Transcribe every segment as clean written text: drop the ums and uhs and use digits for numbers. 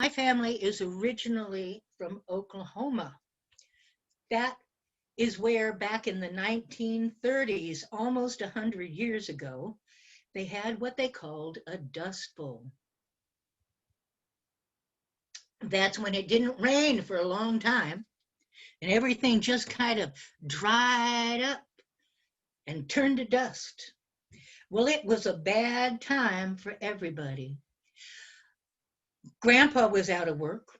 My family is originally from Oklahoma. That is where back in the 1930s, almost 100 years ago, they had what they called a dust bowl. That's when it didn't rain for a long time and everything just kind of dried up and turned to dust. Well, it was a bad time for everybody. Grandpa was out of work.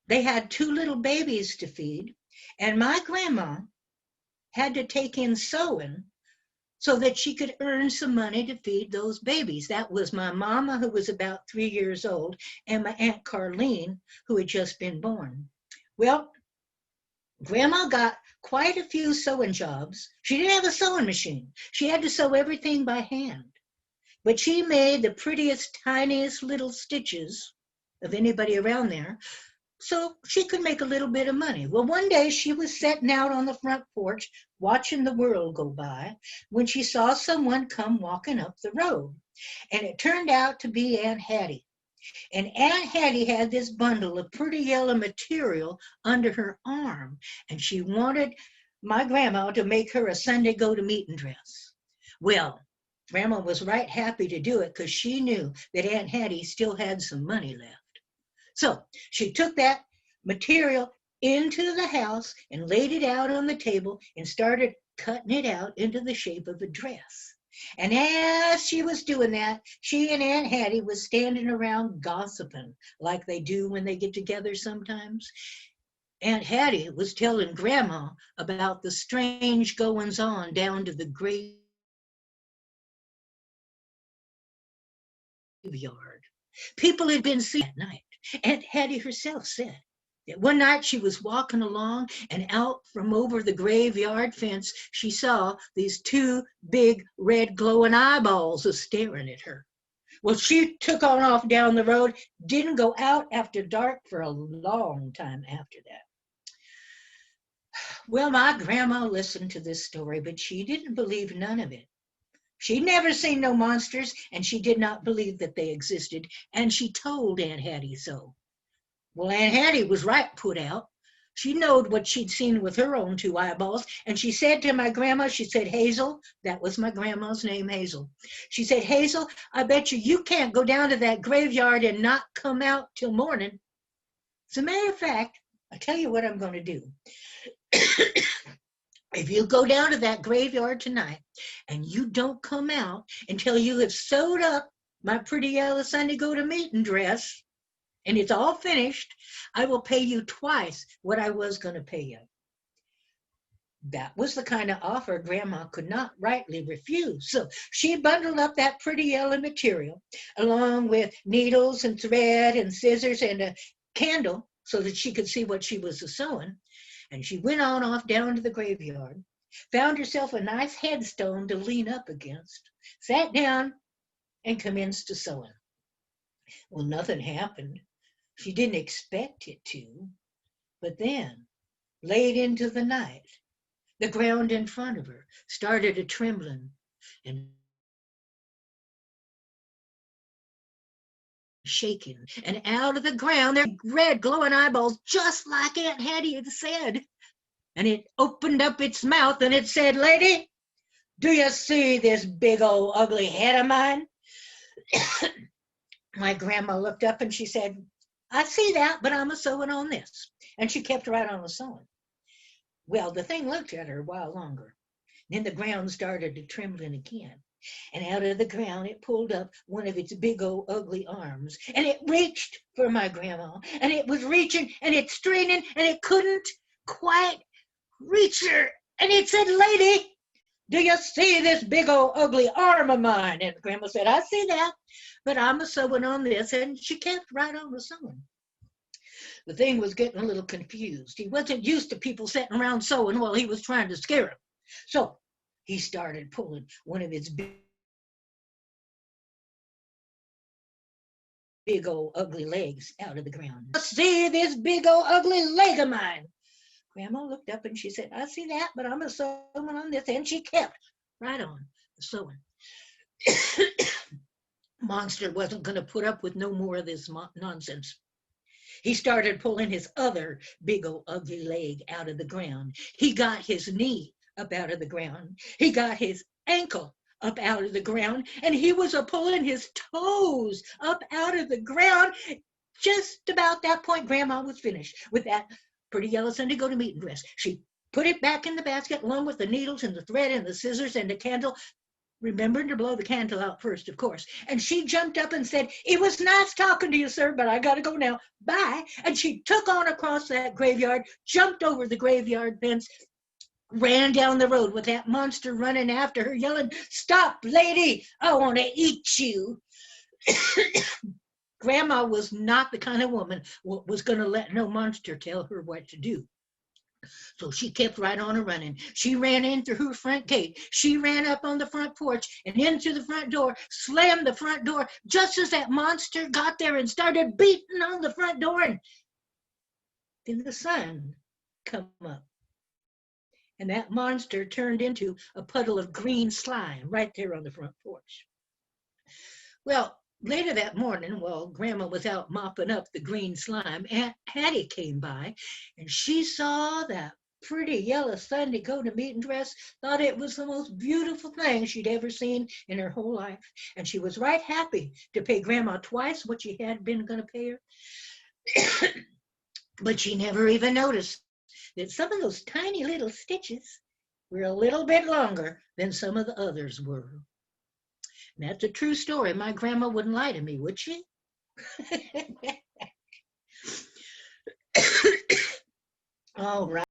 They had two little babies to feed, and my grandma had to take in sewing so that she could earn some money to feed those babies. That was my mama, who was about 3 years old, and my Aunt Carlene, who had just been born. Well, Grandma got quite a few sewing jobs. She didn't have a sewing machine. She had to sew everything by hand. But she made the prettiest, tiniest little stitches of anybody around there, so she could make a little bit of money. Well, one day she was sitting out on the front porch watching the world go by when she saw someone come walking up the road. And it turned out to be Aunt Hattie. And Aunt Hattie had this bundle of pretty yellow material under her arm, and she wanted my grandma to make her a Sunday go-to-meeting dress. Well, Grandma was right happy to do it because she knew that Aunt Hattie still had some money left. So she took that material into the house and laid it out on the table and started cutting it out into the shape of a dress. And as she was doing that, she and Aunt Hattie was standing around gossiping like they do when they get together sometimes. Aunt Hattie was telling Grandma about the strange goings on down to the graveyard. People had been seen that night. Aunt Hattie herself said that one night she was walking along and out from over the graveyard fence, she saw these two big red glowing eyeballs staring at her. Well, she took on off down the road, didn't go out after dark for a long time after that. Well, my grandma listened to this story, but she didn't believe none of it. She'd never seen no monsters, and she did not believe that they existed, and she told Aunt Hattie so. Well, Aunt Hattie was right put out. She knowed what she'd seen with her own two eyeballs, and she said to my grandma, she said, Hazel, that was my grandma's name, Hazel. She said, Hazel, I bet you can't go down to that graveyard and not come out till morning. As a matter of fact, I'll tell you what I'm going to do. If you go down to that graveyard tonight and you don't come out until you have sewed up my pretty yellow Sunday go-to-meeting dress, and it's all finished, I will pay you twice what I was going to pay you. That was the kind of offer Grandma could not rightly refuse. So she bundled up that pretty yellow material along with needles and thread and scissors and a candle so that she could see what she was sewing. And she went on off down to the graveyard, found herself a nice headstone to lean up against, sat down, and commenced to sewing. Well, nothing happened. She didn't expect it to. But then, late into the night, the ground in front of her started a trembling and shaking. And out of the ground, there were red glowing eyeballs, just like Aunt Hattie had said. And it opened up its mouth and it said, Lady, do you see this big old ugly head of mine? My grandma looked up and she said, I see that, but I'm sewing on this. And she kept right on sewing. Well, the thing looked at her a while longer. Then the ground started to trembling again. And out of the ground, it pulled up one of its big old ugly arms. And it reached for my grandma. And it was reaching and it's straining and it couldn't quite reach her. And it said, Lady, do you see this big old ugly arm of mine? And Grandma said, I see that, but I'm sewing on this. And she kept right on sewing. The thing was getting a little confused. He wasn't used to people sitting around sewing while he was trying to scare him. So he started pulling one of his big old ugly legs out of the ground. See this big old ugly leg of mine? Grandma looked up and she said, I see that, but I'm sewing on this. And she kept right on sewing. Monster wasn't going to put up with no more of this nonsense. He started pulling his other big old ugly leg out of the ground. He got his knee up out of the ground. He got his ankle up out of the ground, and he was a pulling his toes up out of the ground. Just about that point, Grandma was finished with that pretty yellow Sunday go to meeting dress. She put it back in the basket along with the needles and the thread and the scissors and the candle, remembering to blow the candle out first, of course. And she jumped up and said, "It was nice talking to you, sir, but I got to go now. Bye." And she took on across that graveyard, jumped over the graveyard fence, ran down the road with that monster running after her, yelling, "Stop, lady, I want to eat you." Grandma was not the kind of woman who was going to let no monster tell her what to do. So she kept right on running. She ran in through her front gate. She ran up on the front porch and into the front door, slammed the front door just as that monster got there and started beating on the front door. And then the sun come up. And that monster turned into a puddle of green slime right there on the front porch. Well, later that morning, while Grandma was out mopping up the green slime, Aunt Hattie came by, and she saw that pretty yellow Sunday go-to-meeting dress, thought it was the most beautiful thing she'd ever seen in her whole life, and she was right happy to pay Grandma twice what she had been going to pay her. But she never even noticed that some of those tiny little stitches were a little bit longer than some of the others were. And that's a true story. My grandma wouldn't lie to me, would she? All right.